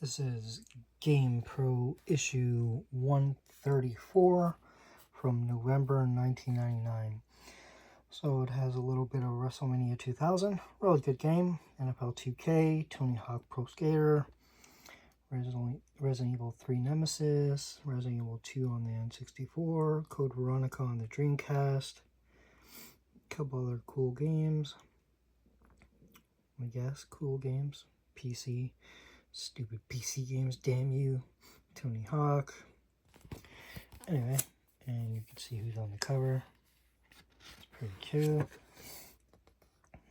This is Gamepro Issue 134 from November 1999. So it has a little bit of WrestleMania 2000, really good game, NFL 2K, Tony Hawk Pro Skater, Resident Evil 3 Nemesis, Resident Evil 2 on the N64, Code Veronica on the Dreamcast, a couple other cool games, I guess, cool games, PC. Stupid PC games, damn you. Tony Hawk. Anyway, and you can see who's on the cover. It's pretty cute.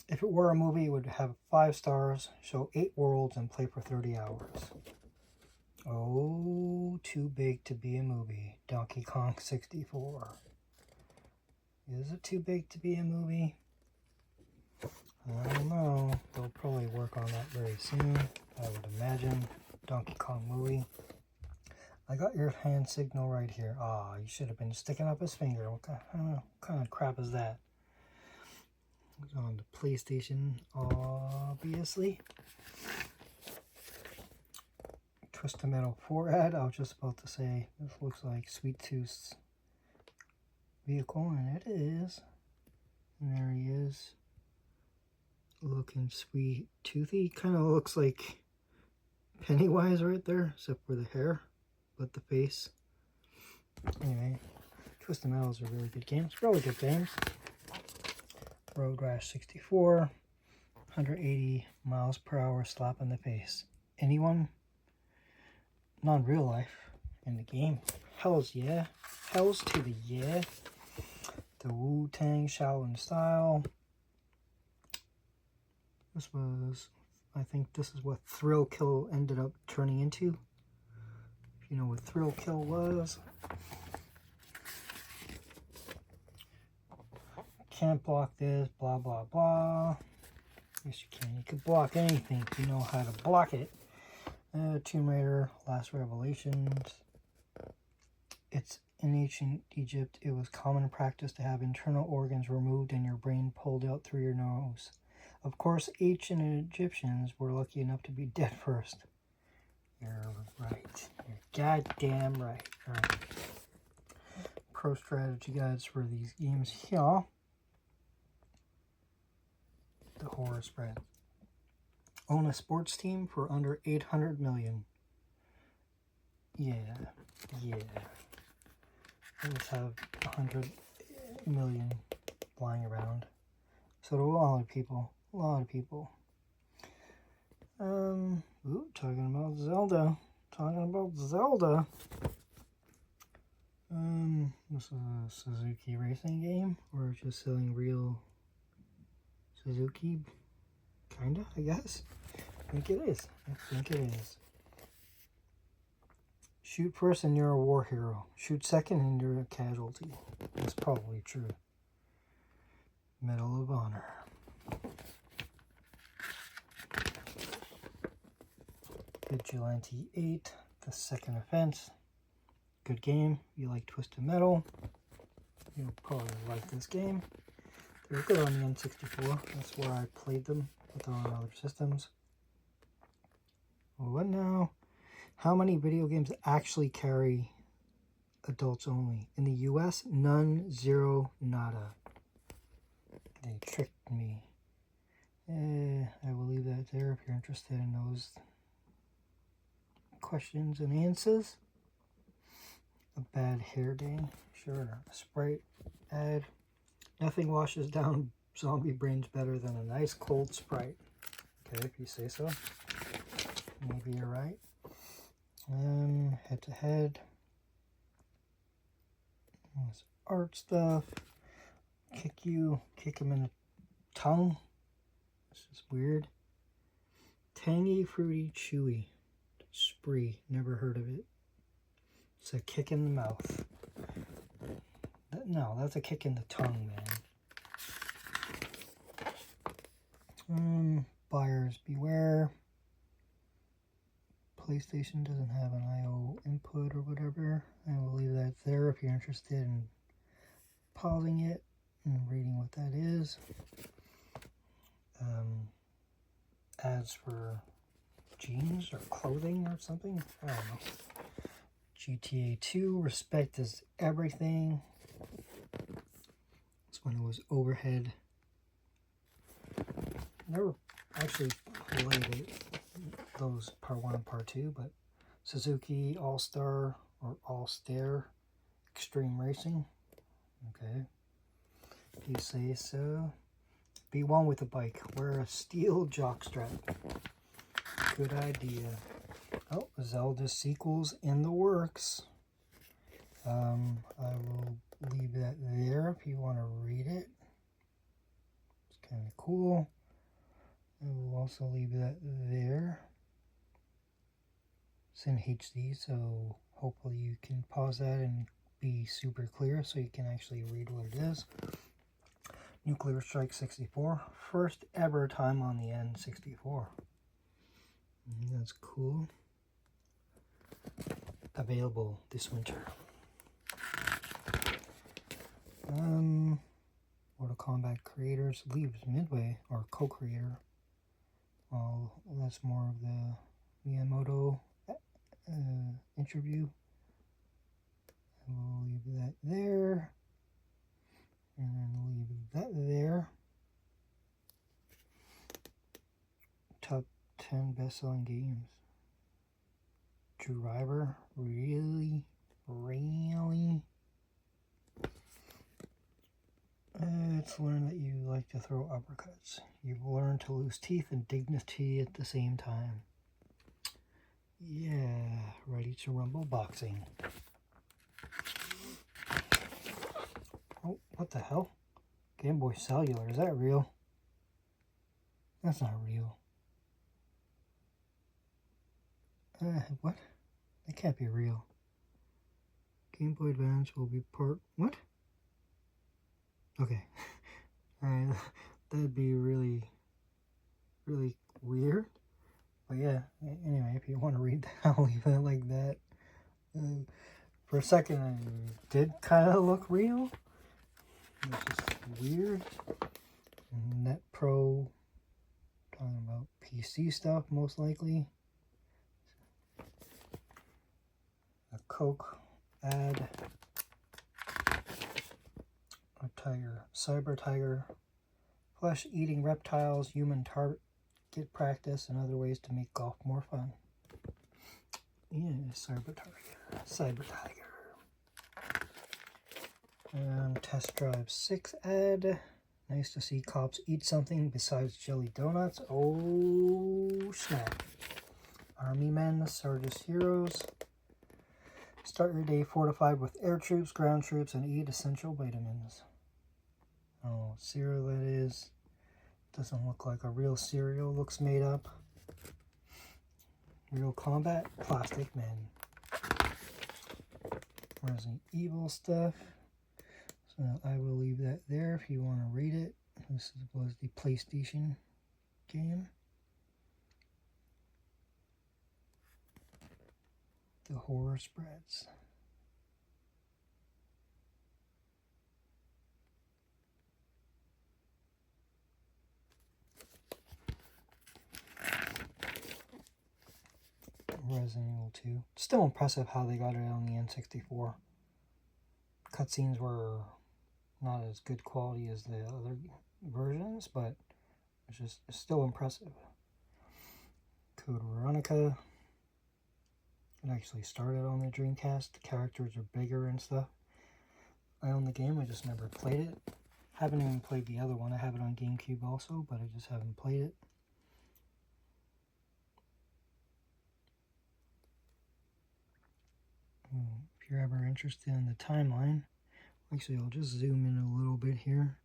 If it were a movie, it would have 5 stars, show 8 worlds, and play for 30 hours. Oh, too big to be a movie. Donkey Kong 64. Is it too big to be a movie? I don't know. They'll probably work on that very soon, I would imagine. Donkey Kong movie. I got your hand signal right here. Ah, you should have been sticking up his finger. What kind of crap is that? It's on the PlayStation, obviously. Twisted Metal 4 ad. I was just about to say, this looks like Sweet Tooth's vehicle, and it is. And there he is. Looking sweet toothy. Kind of looks like Pennywise right there, except for the hair, but the face. Anyway, Twisted Metal is a really good game. It's really good games. Road Rash 64, 180 miles per hour slap in the face. Anyone? Not in real life. In the game. Hells yeah. Hells to the yeah. The Wu-Tang Shaolin style. This was, I think this is what Thrill Kill ended up turning into. If you know what Thrill Kill was. Can't block this, blah, blah, blah. Yes, you can. You can block anything if you know how to block it. Tomb Raider, Last Revelations. It's in ancient Egypt, it was common practice to have internal organs removed and your brain pulled out through your nose. Of course, ancient Egyptians were lucky enough to be dead first. You're right. You're goddamn right. All right. Pro strategy guides for these games here. The horror spread. Own a sports team for under 800 million. Yeah. Let's have 100 million lying around. So do a lot of people. Ooh, talking about Zelda. This is a Suzuki racing game. We're just selling real Suzuki. Kinda, I guess. I think it is. Shoot first and you're a war hero. Shoot second and you're a casualty. That's probably true. Medal of Honor. Vigilante 8, The Second Offense. Good game. You like Twisted Metal, you'll probably like this game. They're good on the N64. That's where I played them with on other systems. What now? How many video games actually carry adults only? In the US, none, 0, nada. They tricked me. I will leave that there if you're interested in those questions and answers. A bad hair day. Sure. A Sprite ad. Nothing washes down zombie brains better than a nice cold Sprite. Okay, if you say so. Maybe you're right. Head to head. This art stuff. Kick him in the tongue. This is weird. Tangy, fruity, chewy. Spree, never heard of it. It's a kick in the mouth. No, that's a kick in the tongue, man. Buyers beware. PlayStation doesn't have an I/O input or whatever. I will leave that there if you're interested in pausing it and reading what that is. Ads for jeans or clothing or something. I don't know. GTA 2, respect is everything. This one was overhead. Never actually played it, those part 1 and part 2, but Suzuki All-Star or All-Star Extreme Racing. Okay. If you say so. Be one with the bike. Wear a steel jockstrap. Good idea. Oh, Zelda sequels in the works. I will leave that there if you want to read it. It's kind of cool. I will also leave that there. It's in HD, so hopefully you can pause that and be super clear so you can actually read what it is. Nuclear Strike 64. First ever time on the N64. That's cool. Available this winter. Mortal Kombat creators leaves Midway, or co-creator. Well, that's more of the Miyamoto interview. We'll leave that there. And then leave that there. Top 10 best-selling games. Driver, really? It's learned that you like to throw uppercuts. You've learned to lose teeth and dignity at the same time. Yeah, ready to rumble boxing. Oh, what the hell? Game Boy Cellular, is that real? That's not real. What? That can't be real. Game Boy Advance will be part... What? Okay. Alright, that'd be really, really weird. But yeah, anyway, if you want to read that, I'll leave it like that. For a second, it did kind of look real. It's just weird. Net Pro, talking about PC stuff, most likely. A Coke ad. A tiger, cyber tiger. Flesh-eating reptiles, human target practice, and other ways to make golf more fun. Yeah, cyber tiger. Test Drive 6 ad. Nice to see cops eat something besides jelly donuts. Oh, snap. Army men, Sarge's heroes. Start your day fortified with air troops, ground troops, and eat essential vitamins. Oh, cereal that is. Doesn't look like a real cereal. Looks made up. Real combat, plastic men. Resident Evil stuff. So I will leave that there if you want to read it. This was the PlayStation game. The horror spreads. Resident Evil 2. Still impressive how they got it on the N64. Cutscenes were not as good quality as the other versions, but it's still impressive. Code Veronica. It actually started on the Dreamcast. The characters are bigger and stuff. I own the game, I just never played it. Haven't even played the other one. I have it on GameCube also, but I just haven't played it. If you're ever interested in the timeline, actually I'll just zoom in a little bit here.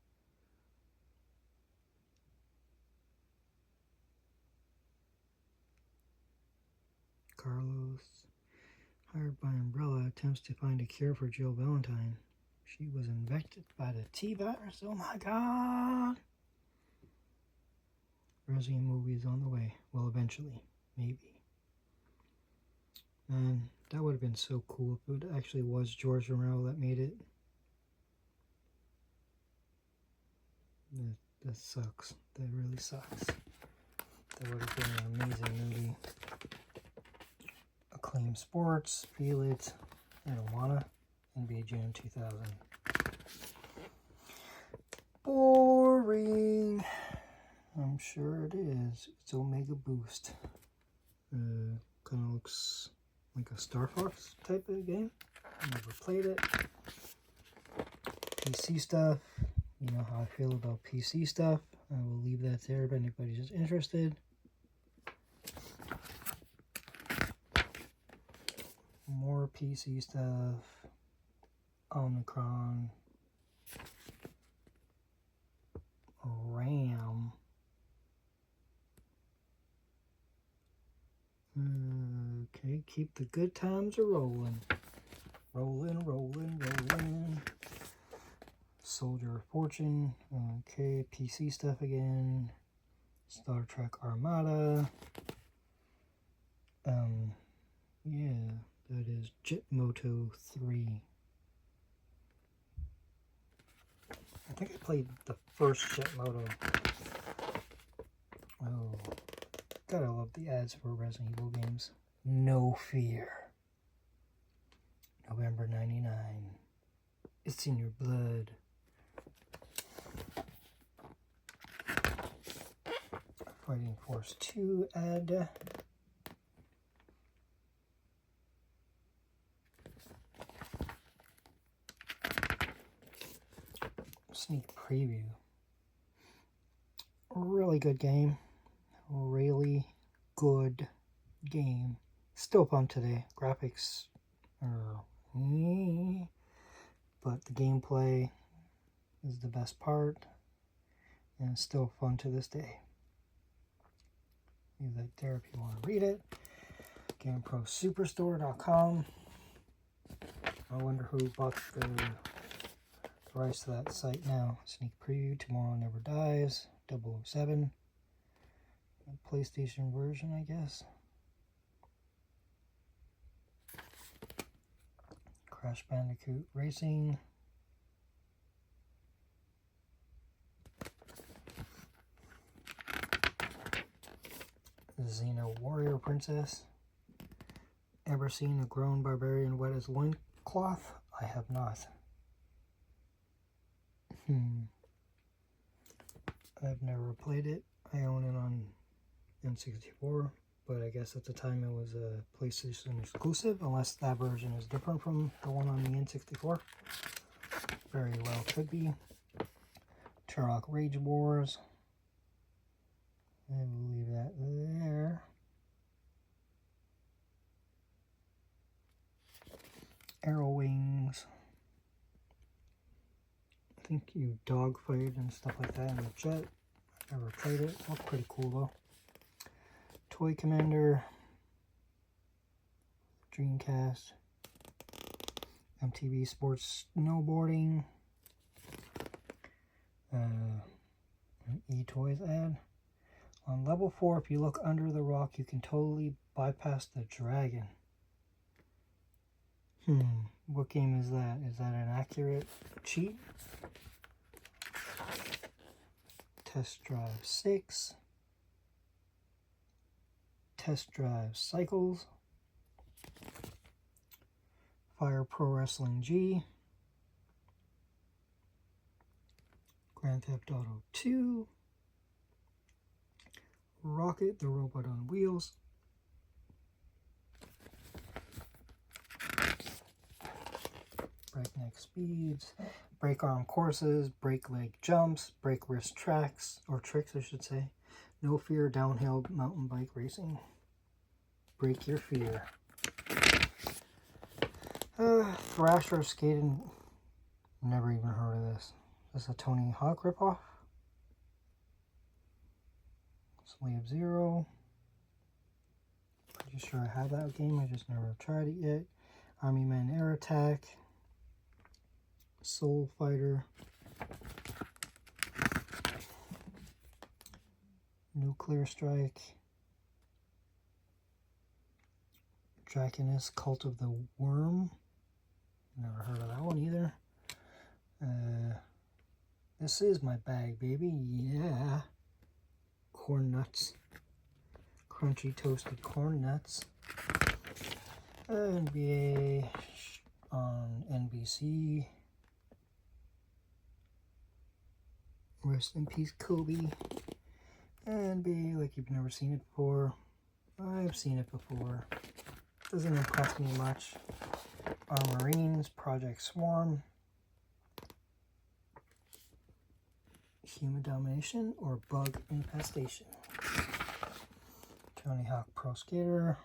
Carlos, hired by Umbrella, attempts to find a cure for Jill Valentine. She was infected by the T-virus. Oh my god! Resident movie is on the way. Well, eventually. Maybe. Man, that would have been so cool if it actually was George Romero that made it. That sucks. That really sucks. That would have been an amazing movie. Claim Sports, Feel It, I Don't Wanna, NBA Jam 2000. Boring. I'm sure it is. It's Omega Boost. Kind of looks like a Star Fox type of game. Never played it. PC stuff. You know how I feel about PC stuff. I will leave that there if anybody's interested. More PC stuff. Omicron. RAM. Okay, keep the good times a-rolling. Rolling, rolling, rolling. Soldier of Fortune. Okay, PC stuff again. Star Trek Armada. Yeah, that is Jitmoto 3. I think I played the first Jitmoto. Oh, gotta love the ads for Resident Evil games. No Fear. November 99. It's in your blood. Fighting Force 2 ad. Sneak preview. Really good game. Really good game. Still fun today. Graphics are but the gameplay is the best part, and it's still fun to this day. Leave that there if you want to read it. GameProSuperstore.com. I wonder who bought the rights to that site now. Sneak preview. Tomorrow Never Dies. 007. A PlayStation version, I guess. Crash Bandicoot Racing. Xena Warrior Princess. Ever seen a grown barbarian wet his loincloth? I have not. I've never played it. I own it on N64, but I guess at the time it was a PlayStation exclusive, unless that version is different from the one on the N64. Very well could be. Turok Rage Wars. I will leave that there. Arrow Wings. I think you dogfight and stuff like that in the jet. I've never played it. Looked pretty cool though. Toy Commander. Dreamcast. MTV Sports Snowboarding. An E-Toys ad. On level 4, if you look under the rock, you can totally bypass the dragon. What game is that? Is that an accurate cheat? Test Drive 6. Test Drive Cycles. Fire Pro Wrestling G. Grand Theft Auto 2. Rocket the Robot on Wheels. Breakneck Speeds. Break Arm Courses. Break Leg Jumps. Break Wrist Tracks. Or Tricks, I should say. No Fear Downhill Mountain Bike Racing. Break Your Fear. Thrasher Skating. Never even heard of this. Is this a Tony Hawk ripoff? Slave Zero. Pretty sure I have that game. I just never tried it yet. Army Man Air Attack. Soul Fighter. Nuclear Strike. Draconus Cult of the Worm. Never heard of that one either. This is my bag, baby. Yeah. Corn nuts. Crunchy toasted corn nuts. NBA on NBC. Rest in peace, Kobe. NBA, like you've never seen it before. I've seen it before. Doesn't impress me much. Our Marines, Project Swarm. Human Domination or Bug Infestation. Tony Hawk Pro Skater.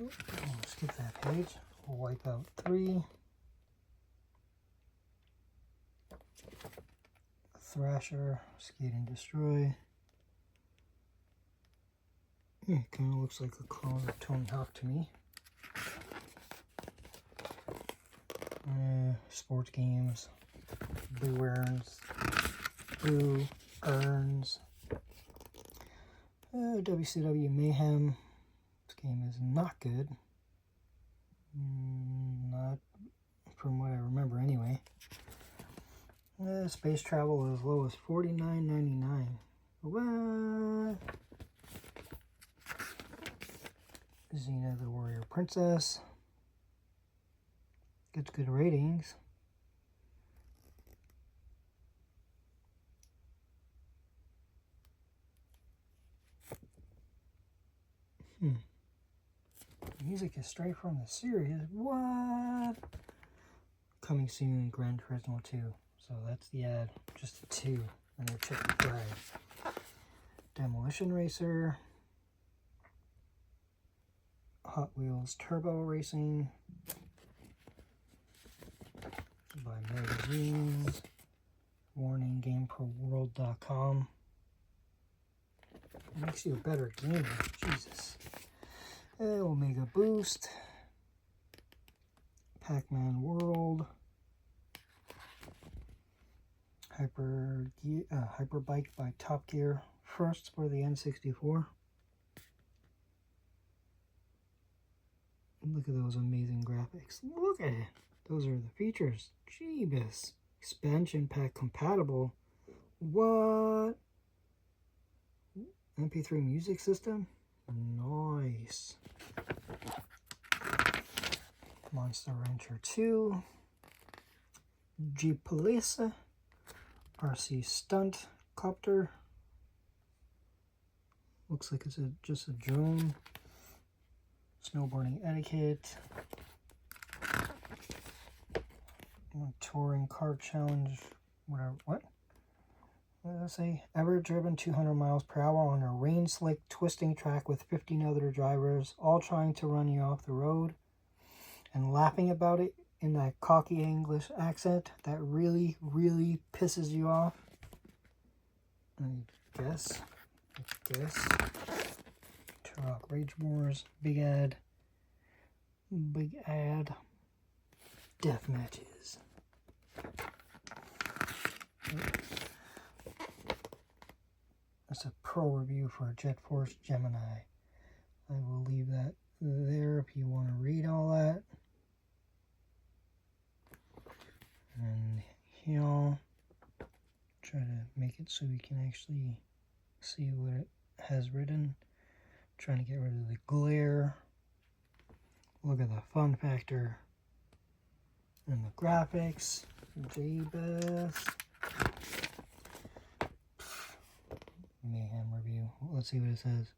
Oh, skip that page. Wipeout 3. Thrasher, Skate and Destroy. Yeah, it kind of looks like a clone of Tony Hawk to me. Sports games. Blue Urns. Blue Urns. WCW Mayhem. This game is not good. Not from what I remember anyway. Space travel as low as $49.99. What? Xena the Warrior Princess. Gets good ratings. Music is straight from the series. What? Coming soon, Gran Turismo 2. So that's the ad. Just a 2. And they're chicken fried. Demolition Racer. Hot Wheels Turbo Racing. By magazines. Warning, GameProWorld.com. It makes you a better gamer. Jesus. Omega Boost. Pac-Man World. Hyperbike by Top Gear. First for the N64. Look at those amazing graphics. Look at it. Those are the features. Jeebus. Expansion pack compatible. What? MP3 music system? Nice. Monster Rancher 2. Jeep Police. RC Stunt Copter. Looks like it's just a drone. Snowboarding Etiquette. Touring Car Challenge. Whatever. What? What did I say? Ever driven 200 miles per hour on a rain-slick twisting track with 15 other drivers, all trying to run you off the road and laughing about it in that cocky English accent that really, really pisses you off? I guess. Turok Rage Wars. Big ad. Death matches. That's a pro review for Jet Force Gemini. I will leave that there if you want to read all that. And here, try to make it so we can actually see what it has written. Trying to get rid of the glare. Look at the fun factor and the graphics. J-Best. Mayhem review. Let's see what it says.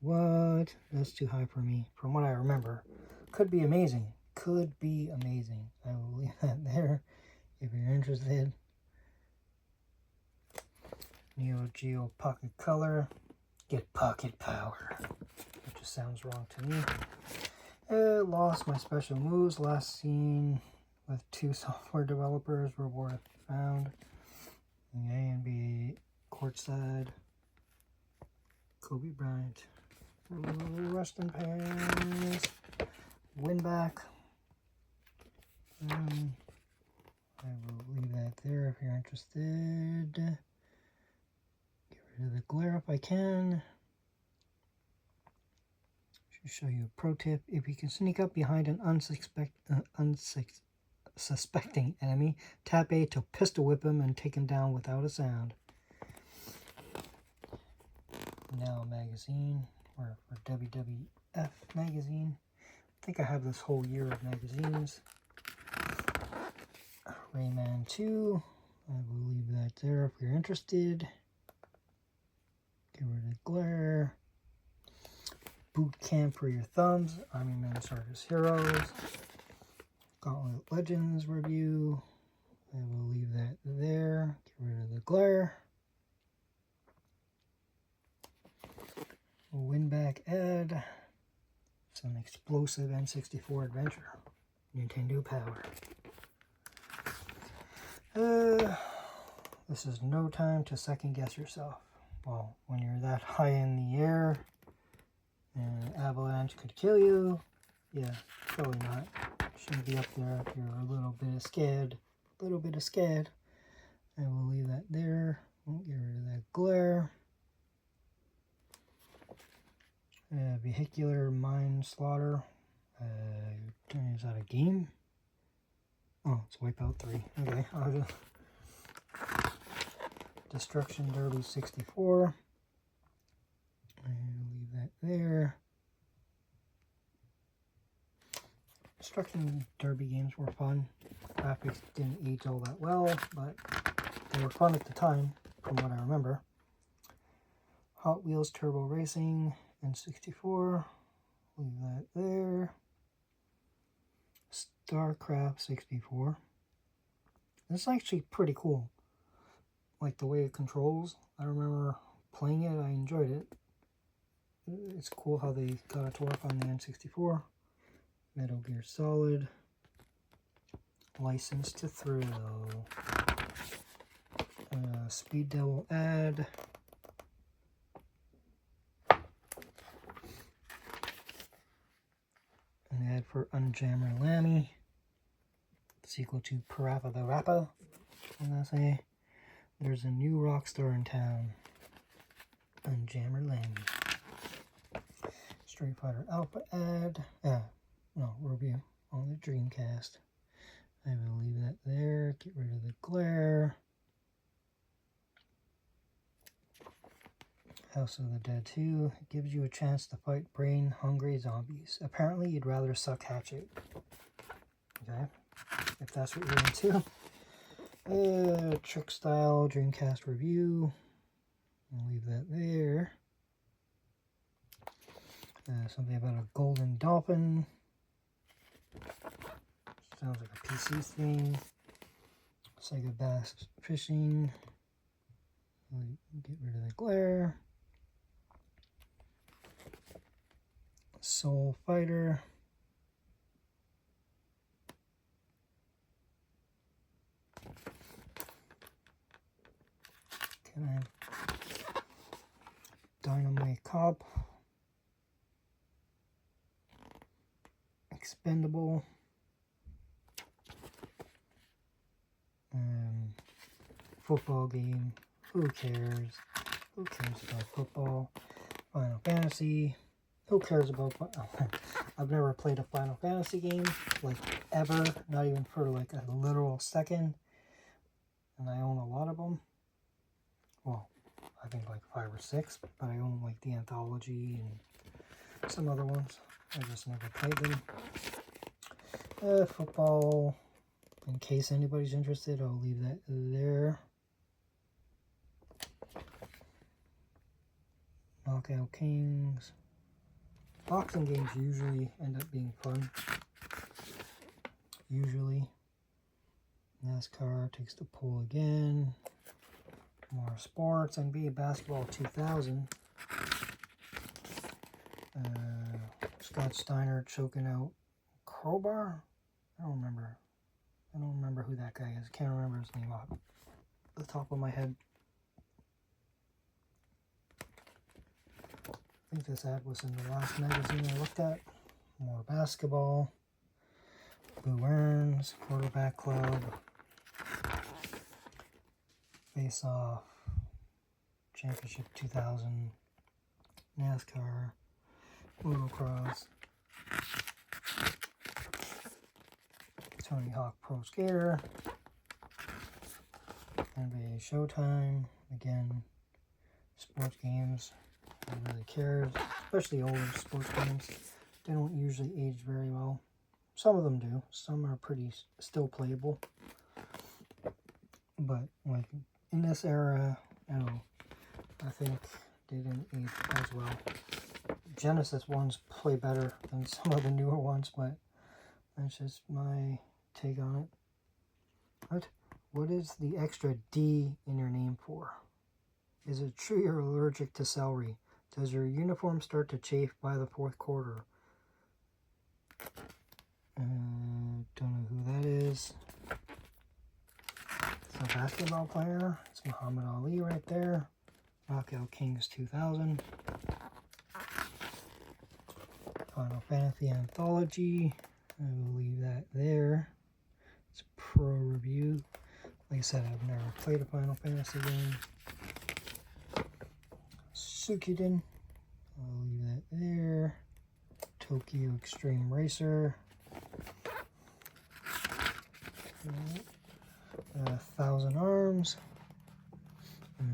What? That's too high for me. From what I remember. Could be amazing. Could be amazing. I will leave that there if you're interested. Neo Geo Pocket Color. Get pocket power. That just sounds wrong to me. Lost my special moves. Last seen with 2 software developers. Reward found. A and B courtside. Kobe Bryant. Rust in Paris. Win back. I will leave that there if you're interested. Get rid of the glare if I can. Should show you a pro tip. If you can sneak up behind an suspecting enemy. Tap A to pistol whip him and take him down without a sound. Now a magazine, or for WWF magazine. I think I have this whole year of magazines. Rayman 2. I will leave that there if you're interested. Get rid of glare. Boot Camp for your thumbs. Army Men Circus Heroes. Gauntlet Legends review. I will leave that there. Get rid of the glare. Win back ad. Some explosive N64 adventure. Nintendo Power. This is no time to second guess yourself. Well, when you're that high in the air and an avalanche could kill you, yeah, probably not. Shouldn't be up there if you're a little bit scared. A little bit scared. I will leave that there. Won't get rid of that glare. Vehicular Manslaughter. Is that a game? Oh, it's Wipeout 3. Okay, I'll just... Destruction Derby 64. And leave that there. Destruction Derby games were fun. Graphics didn't age all that well, but they were fun at the time, from what I remember. Hot Wheels Turbo Racing N64. Leave that there. StarCraft 64. This is actually pretty cool. Like the way it controls. I remember playing it, I enjoyed it. It's cool how they got it to work on the N64. Metal Gear Solid. License to Thrill. Speed Devil ad. An ad for Unjammer Lammy. Sequel to Parappa the Rapper. What did I say? There's a new rock star in town. Unjammer Lammy. Street Fighter Alpha ad. No, review on the Dreamcast. I will leave that there. Get rid of the glare. House of the Dead 2 gives you a chance to fight brain-hungry zombies. Apparently, you'd rather suck hatchet. Okay, if that's what you're into. Trick Style Dreamcast review. I'll leave that there. Something about a golden dolphin. Sounds like a PC thing. Sega Bass Fishing. Get rid of the glare. Soul Fighter. Can I have Dynamite Cop? Expendable. Football game. Who cares? Who cares about football? Final Fantasy. Who cares about... I've never played a Final Fantasy game, like, ever. Not even for, like, a literal second. And I own a lot of them. Well, I think, like, 5 or 6. But I own, like, the Anthology and some other ones. I just never played them. Football. In case anybody's interested, I'll leave that there. Knockout Kings. Boxing games usually end up being fun. Usually. NASCAR takes the poll again. More sports. NBA Basketball 2000. Scott Steiner choking out Crowbar? I don't remember who that guy is. Can't remember his name off the top of my head. I think this ad was in the last magazine I looked at. More basketball. Blue Earns. Quarterback Club. Face Off. Championship 2000. NASCAR. Motocross. Tony Hawk Pro Skater, NBA Showtime. Again, sports games, nobody really cares, especially older sports games. They don't usually age very well. Some of them do. Some are pretty still playable. But like in this era, I think they didn't age as well. Genesis ones play better than some of the newer ones, but that's just my take on it. What is the extra D in your name for? Is it true you're allergic to celery? Does your uniform start to chafe by the fourth quarter? Don't know who that is. It's a basketball player. It's Muhammad Ali right there. Knockout Kings 2000. Final Fantasy Anthology. I will leave that there. It's a pro review. Like I said, I've never played a Final Fantasy game. Suikoden. I'll leave that there. Tokyo Extreme Racer. 1,000 Arms.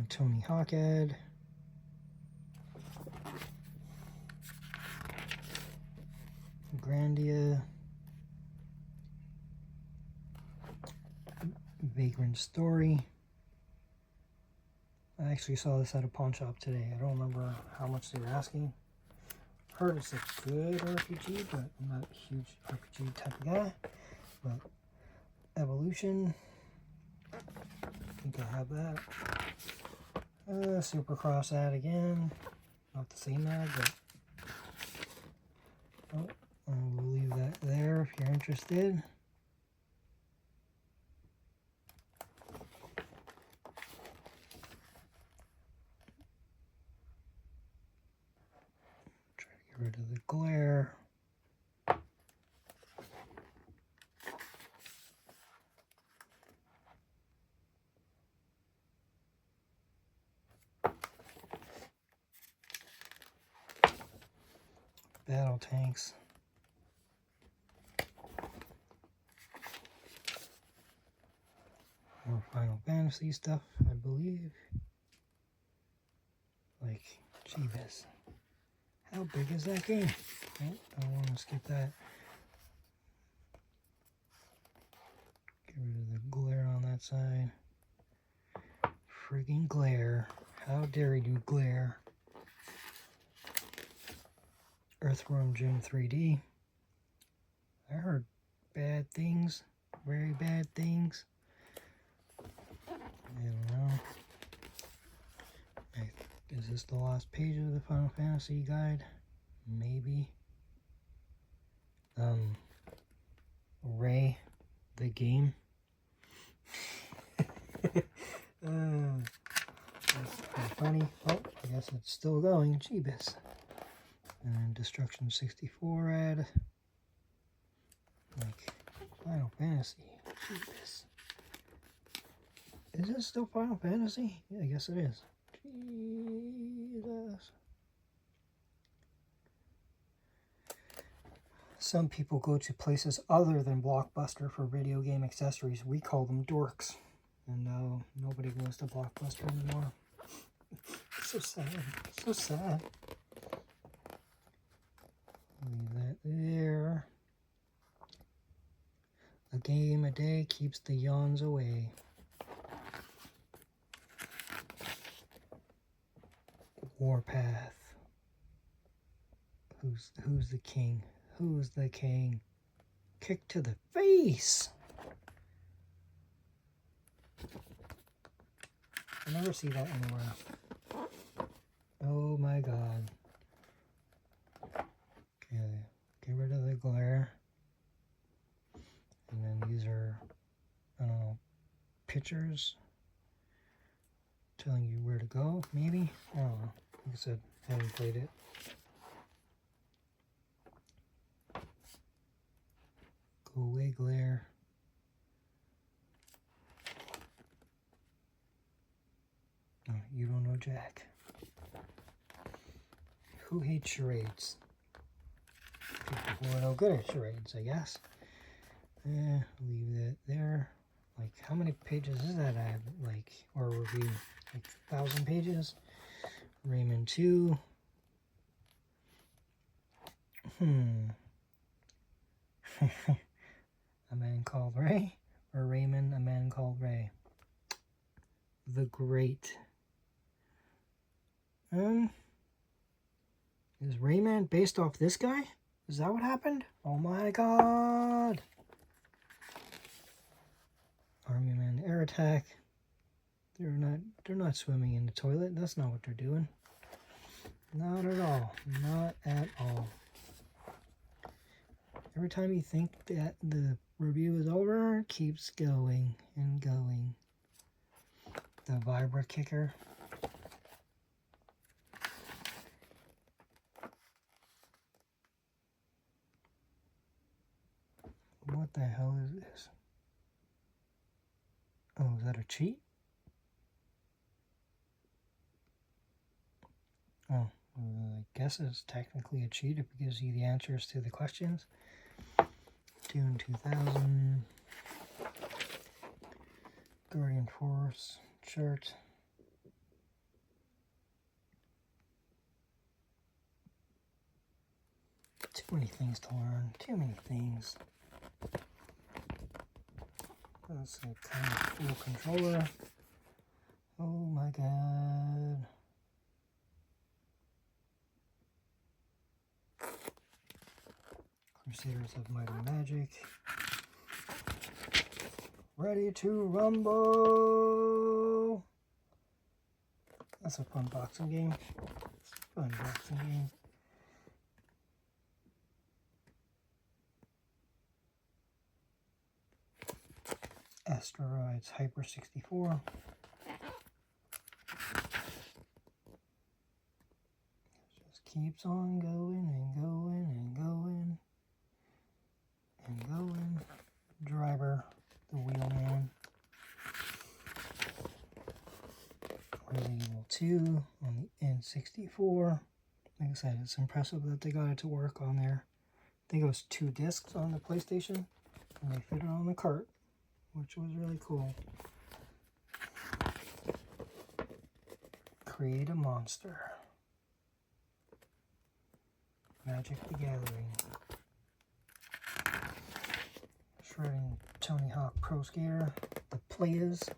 Tony Hawk ad. Grandia. Vagrant Story. I actually saw this at a pawn shop today. I don't remember how much they were asking. Heard it's a good RPG, but I'm not a huge RPG type of guy. But Evolution. I think I have that. Supercross ad again. Not the same ad, but I will leave that there if you're interested. Try to get rid of the glare. Battle tanks. More Final Fantasy stuff, I believe. Like, jeebus. How big is that game? Oh, I don't want to skip that. Get rid of the glare on that side. Friggin' glare. How dare you glare. Earthworm Jim 3D. I heard bad things. Very bad things. I don't know. Is this the last page of the Final Fantasy guide? Maybe. Ray, the game. That's pretty funny. Oh, I guess it's still going. Jeebus. And then Destruction 64 ad. Like, Final Fantasy. Jeebus. Is it still Final Fantasy? Yeah, I guess it is. Jesus. Some people go to places other than Blockbuster for video game accessories. We call them dorks. And now nobody goes to Blockbuster anymore. So sad. So sad. Leave that there. A game a day keeps the yawns away. Warpath. Who's the king? Who's the king? Kick to the face. I never see that anywhere. Oh my god. Okay, get rid of the glare. And then these are, I don't know, pictures telling you where to go, maybe? I don't know. Like I said, I haven't played it. Go away, glare. No, you don't know Jack. Who hates charades? People who are no good at charades, I guess. Leave that there. Like, how many pages is that? I have, like, or review, like 1,000 pages. Rayman 2. A Man Called Ray, or Rayman, A Man Called Ray. The Great. Is Rayman based off this guy? Is that what happened? Oh my god! Army Man Air Attack. They're not swimming in the toilet. That's not what they're doing. Not at all. Not at all. Every time you think that the review is over, it keeps going and going. The Vibra Kicker. What the hell is this? Oh, is that a cheat? Oh, I guess it's technically a cheat if it gives you the answers to the questions. Dune 2000. Guardian Force chart. Too many things to learn. Too many things. That's a kind of cool controller. Oh my god. Crusaders of Might and Magic. Ready to rumble! That's a fun boxing game. Fun boxing game. Asteroids Hyper 64. Just keeps on going and going and going and going. Driver, the Wheelman. Resident Evil 2 on the N64. Like I said, it's impressive that they got it to work on there. I think it was 2 discs on the PlayStation, and they fit it on the cart, which was really cool. Create a Monster. Magic the Gathering. Shredding Tony Hawk Pro Skater. The Players.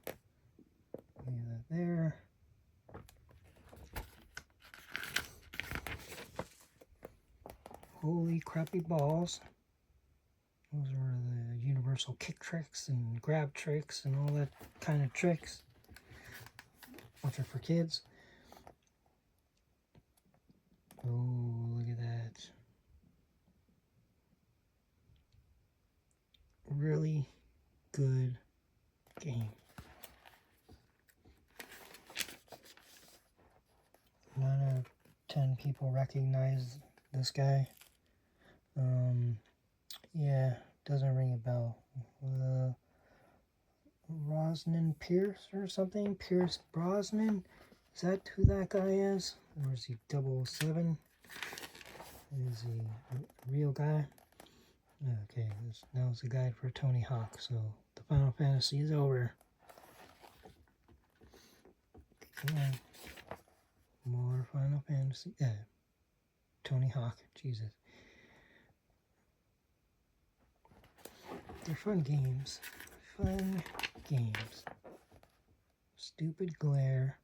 Leave that there. Holy crappy balls. Those were the universal kick tricks and grab tricks and all that kind of tricks, which are for kids. Oh, look at that. Really good game. 9 out of 10 people recognize this guy. Yeah, doesn't ring a bell. Rosnan Pierce or something? Pierce Brosnan? Is that who that guy is? Or is he 007? Is he a real guy? Okay, now it's a guide for Tony Hawk, so the Final Fantasy is over. Come on. More Final Fantasy. Tony Hawk, Jesus. They're fun games. Fun games. Stupid Glare.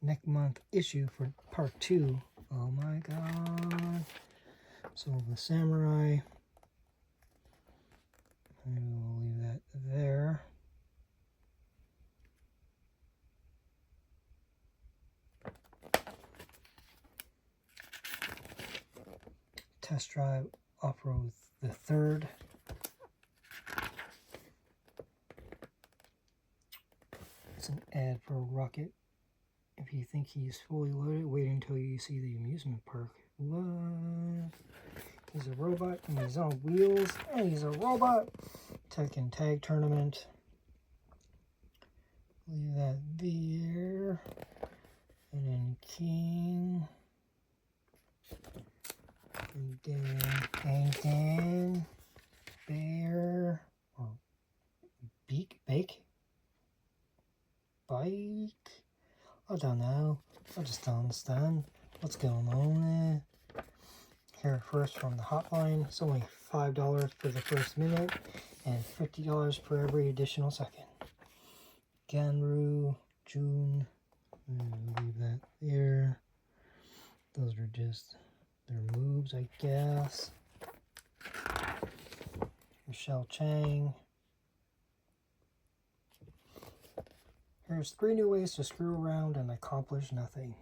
Next month issue for part 2. Oh my god. So the Samurai. I will leave that there. Test Drive Off-Road the 3rd. It's an ad for Rocket. If you think he's fully loaded, wait until you see the amusement park. What? He's a robot and he's on wheels and he's a robot. Tekken Tag Tournament. Leave that there. And then King. And then Bear. bike? I don't know. I just don't understand what's going on there. Here first from the hotline. It's only $5 for the first minute and $50 for every additional second. Ganru, June. Leave that there. Those are just their moves, I guess. Michelle Chang. Here's 3 new ways to screw around and accomplish nothing.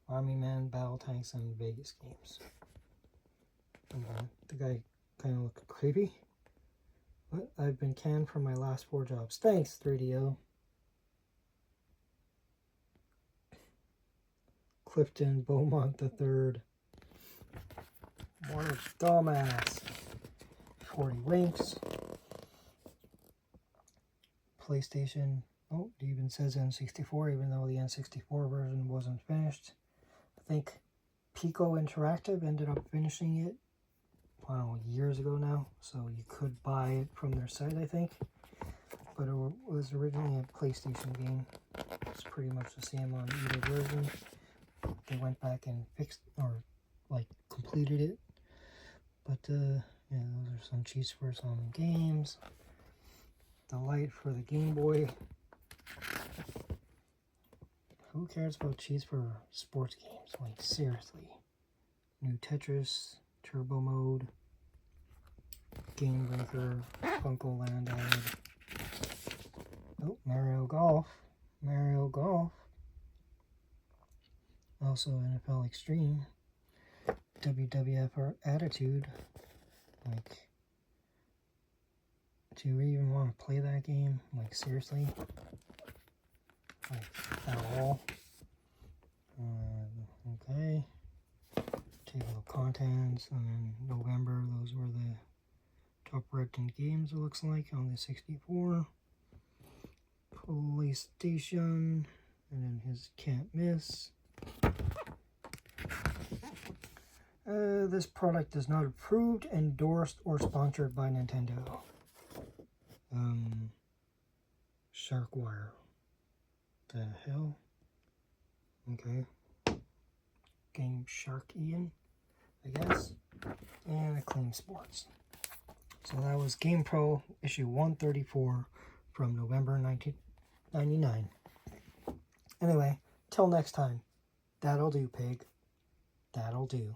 Army Men, Battle Tanks, and Vegas Games. The guy kind of looked creepy. But I've been canned from my last 4 jobs. Thanks, 3DO. Clifton Beaumont III. More dumbass. 40 links. PlayStation. Oh, it even says N64, even though the N64 version wasn't finished. I think Pico Interactive ended up finishing it, I don't know, years ago now. So you could buy it from their site, I think. But it was originally a PlayStation game. It's pretty much the same on either version. They went back and fixed, or like completed it. But yeah, those are some cheats for some games. The light for the Game Boy. Who cares about cheats for sports games? Like, seriously. New Tetris, Turbo Mode, Game Breaker, Funko Land added. Oh, Mario Golf. Mario Golf. Also NFL Extreme. WWF Attitude. Like, do you even want to play that game? Like, seriously? Like, at all? Okay. Table of contents, and then November, those were the top rated games, it looks like, on the 64. PlayStation, and then his can't miss. This product is not approved, endorsed, or sponsored by Nintendo. Sharkwire. The hell? Okay. Game Shark Ian, I guess. And Acclaim Sports. So that was Gamepro issue 134 from November 1999. Anyway, till next time. That'll do, pig. That'll do.